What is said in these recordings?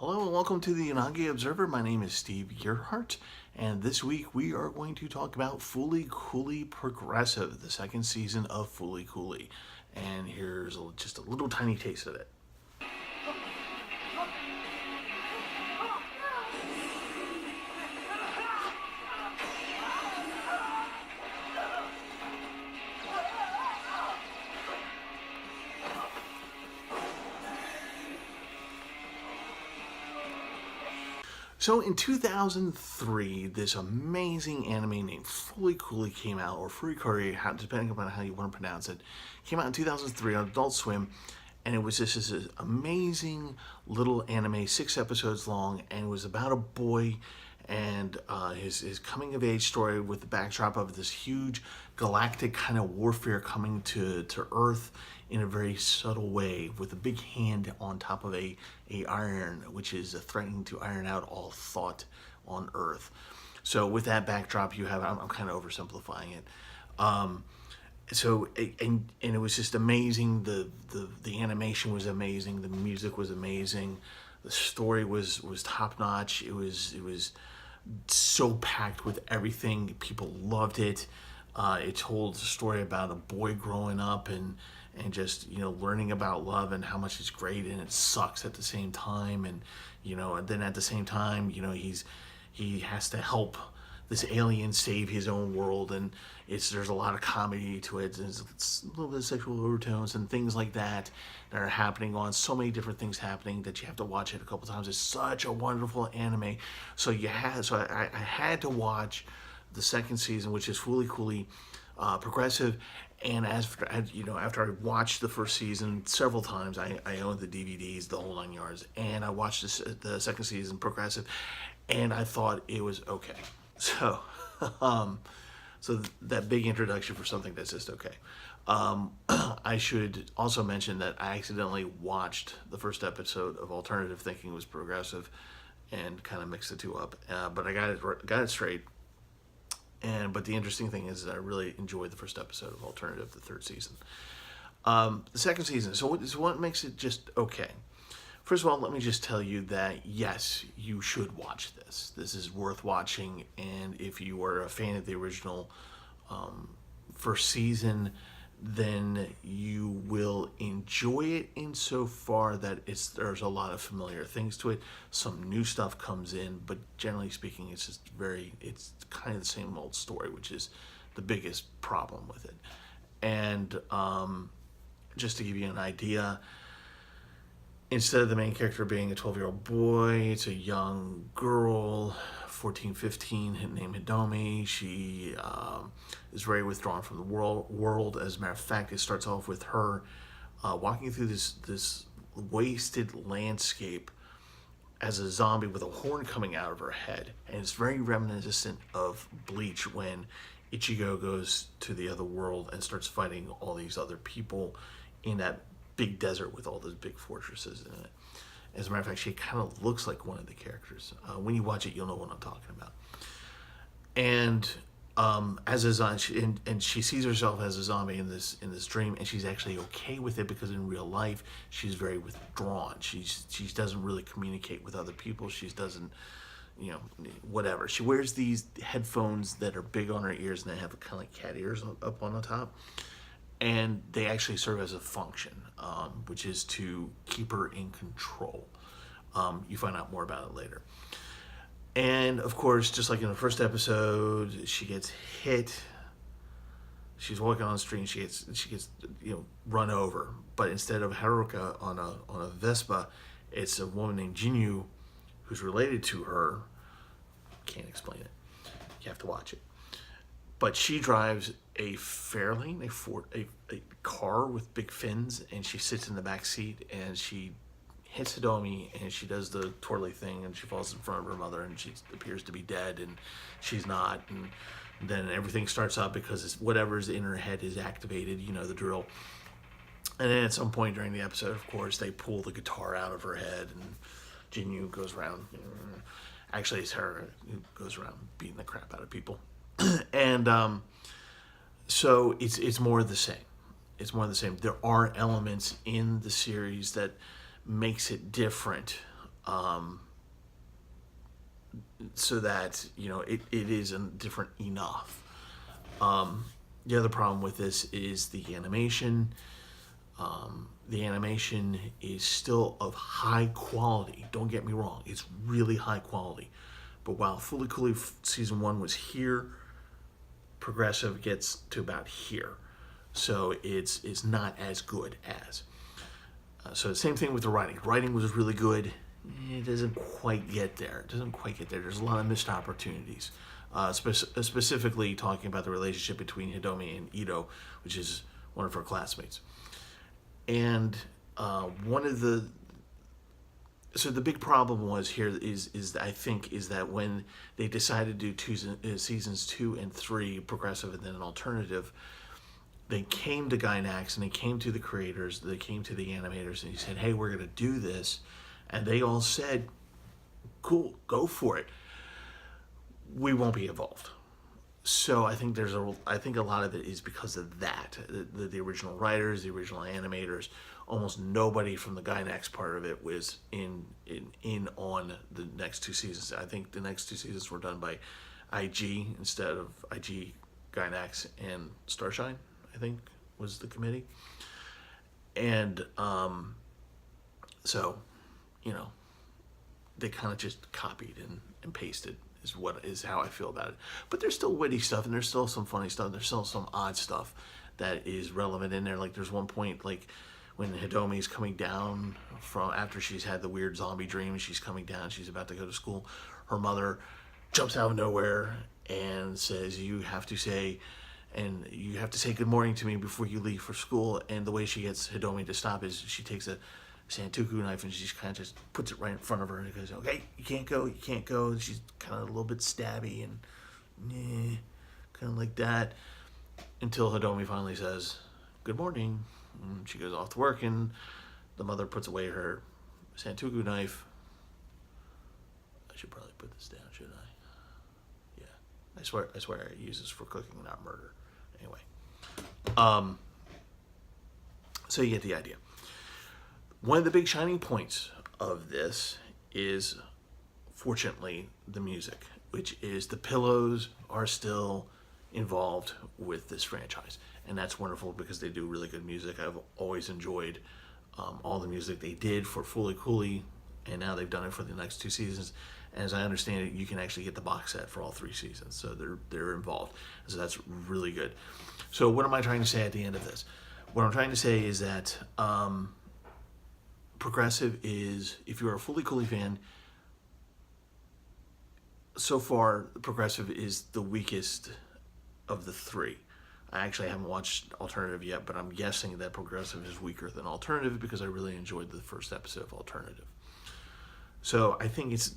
Hello and welcome to the Unagi Observer. My name is Steve Gearhart, and this week we are going to talk about Fooly Cooly Progressive, the second season of Fooly Cooly. And here's just a little tiny taste of it. So in 2003, this amazing anime named Fooly Cooly came out, or Furikuri, depending upon how you want to pronounce it, came out in 2003 on Adult Swim, and it was just this amazing little anime, 6 episodes long, and it was about a boy and his coming of age story with the backdrop of this huge galactic kind of warfare coming to Earth in a very subtle way, with a big hand on top of a iron, which is threatening to iron out all thought on Earth. So with that backdrop, you have, I'm kind of oversimplifying it. And it was just amazing. The animation was amazing. The music was amazing. The story was top notch. It was so packed with everything. People loved it. It told a story about a boy growing up and just, learning about love and how much it's great and it sucks at the same time. And, and then at the same time, he has to help this alien save his own world, and there's a lot of comedy to it. It's a little bit of sexual overtones and things like that are happening on so many different things happening that you have to watch it a couple times. It's such a wonderful anime. So I had to watch the second season, which is Fooly Cooly Progressive. And after I watched the first season several times, I owned the DVDs, the whole 9 yards, and I watched the second season Progressive, and I thought it was okay. So, so that big introduction for something that's just okay. I should also mention that I accidentally watched the first episode of Alternative thinking it was Progressive, and kind of mixed the two up. But I got it straight. But the interesting thing is that I really enjoyed the first episode of Alternative, the third season. The second season. So what makes it just okay? First of all, let me just tell you that, yes, you should watch this. This is worth watching, and if you are a fan of the original first season, then you will enjoy it insofar that there's a lot of familiar things to it. Some new stuff comes in, but generally speaking, it's kind of the same old story, which is the biggest problem with it. And just to give you an idea, instead of the main character being a 12-year-old boy, it's a young girl, 14, 15, named Hidomi. She is very withdrawn from the world. As a matter of fact, it starts off with her walking through this wasted landscape as a zombie with a horn coming out of her head. And it's very reminiscent of Bleach, when Ichigo goes to the other world and starts fighting all these other people in that big desert with all those big fortresses in it. As a matter of fact, she kind of looks like one of the characters. When you watch it, you'll know what I'm talking about. And as a zombie, and she sees herself as a zombie in this dream, and she's actually okay with it because in real life she's very withdrawn. She doesn't really communicate with other people. She doesn't, whatever. She wears these headphones that are big on her ears, and they have kind of like cat ears up on the top. And they actually serve as a function, which is to keep her in control. You find out more about it later. And of course, just like in the first episode, she gets hit. She's walking on the street and she gets run over. But instead of Haruka on a Vespa, it's a woman named Jinyu who's related to her. Can't explain it. You have to watch it. But she drives a Fairlane, a car with big fins, and she sits in the back seat, and she hits Hidomi, and she does the twirly thing, and she falls in front of her mother, and she appears to be dead, and she's not, and then everything starts up because whatever's in her head is activated, the drill. And then at some point during the episode, of course, they pull the guitar out of her head, and Jinyu goes around. Actually, it's her who goes around beating the crap out of people. And so it's more of the same. It's more of the same. There are elements in the series that makes it different so that it isn't different enough. The other problem with this is the animation. The animation is still of high quality. Don't get me wrong; it's really high quality. But while Fully Cooley season 1 was here, Progressive gets to about here, so it's not as good as. So the same thing with the writing. Writing was really good. It doesn't quite get there. There's a lot of missed opportunities. Specifically talking about the relationship between Hidomi and Ito, which is one of her classmates. And so the big problem was here is I think is that when they decided to do seasons 2 and 3 Progressive and then an alternative, they came to Gainax and they came to the creators, they came to the animators, and he said, "Hey, we're going to do this," and they all said, "Cool, go for it. We won't be involved." So I think a lot of it is because of that. The original writers, the original animators, almost nobody from the Gainax part of it was in on the next 2 seasons. I think the next 2 seasons were done by IG instead of IG, Gainax, and Starshine, I think was the committee. And so, they kind of just copied and pasted is how I feel about it. But there's still witty stuff, and there's still some funny stuff. There's still some odd stuff that is relevant in there. Like there's one point, like when Hidomi's coming down from after she's had the weird zombie dream, she's coming down, she's about to go to school. Her mother jumps out of nowhere and says, "You have to say good morning to me before you leave for school." And the way she gets Hidomi to stop is she takes a Santoku knife and she just kind of just puts it right in front of her and goes, "Okay, you can't go." And she's kind of a little bit stabby and kind of like that until Hidomi finally says, "Good morning." And she goes off to work and the mother puts away her Santoku knife. I should probably put this down, shouldn't I? Yeah. I swear I use this for cooking, not murder. Anyway. So you get the idea. One of the big shining points of this is, fortunately, the music, which is the Pillows are still involved with this franchise. And that's wonderful because they do really good music. I've always enjoyed all the music they did for Fully Cooley, and now they've done it for the next 2 seasons. And as I understand it, you can actually get the box set for all 3 seasons. So they're involved. So that's really good. So what am I trying to say at the end of this? What I'm trying to say is that Progressive is, if you're a Fully Cooley fan, so far Progressive is the weakest of the 3. I actually haven't watched Alternative yet, but I'm guessing that Progressive is weaker than Alternative because I really enjoyed the first episode of Alternative. So I think it's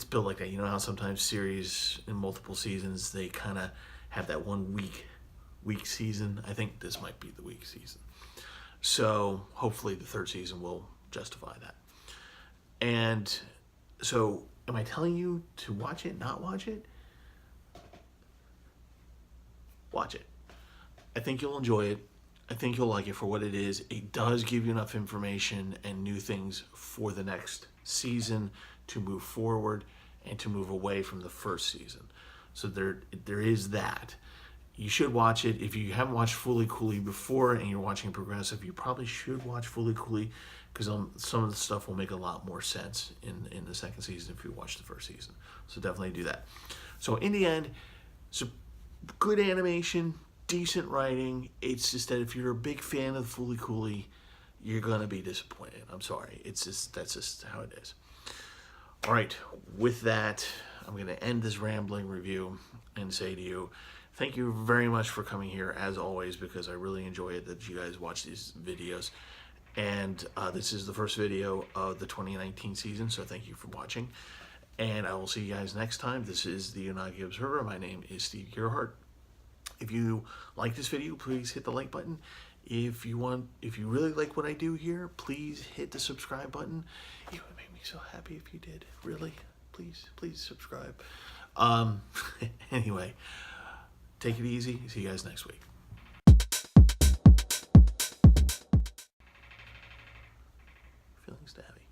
built like that. You know how sometimes series in multiple seasons, they kind of have that one weak season? I think this might be the weak season. So hopefully the 3rd season will justify that. And so am I telling you to watch it, not watch it? Watch it. I think you'll enjoy it. I think you'll like it for what it is. It does give you enough information and new things for the next season to move forward and to move away from the first season. So there is that. You should watch it. If you haven't watched Fully Cooley before and you're watching Progressive, you probably should watch Fully Cooley because some of the stuff will make a lot more sense in the 2nd season if you watch the 1st season. So definitely do that. So in the end, it's good animation, decent writing. It's just that if you're a big fan of Fully Cooley, you're gonna be disappointed. I'm sorry. That's just how it is. All right. With that, I'm gonna end this rambling review and say to you, thank you very much for coming here as always, because I really enjoy it that you guys watch these videos. And this is the first video of the 2019 season, so thank you for watching. And I will see you guys next time. This is the Unagi Observer. My name is Steve Gerhardt. If you like this video, please hit the like button. If you really like what I do here, please hit the subscribe button. It would make me so happy if you did. Really, please subscribe. Anyway, take it easy. See you guys next week. Feeling stabby.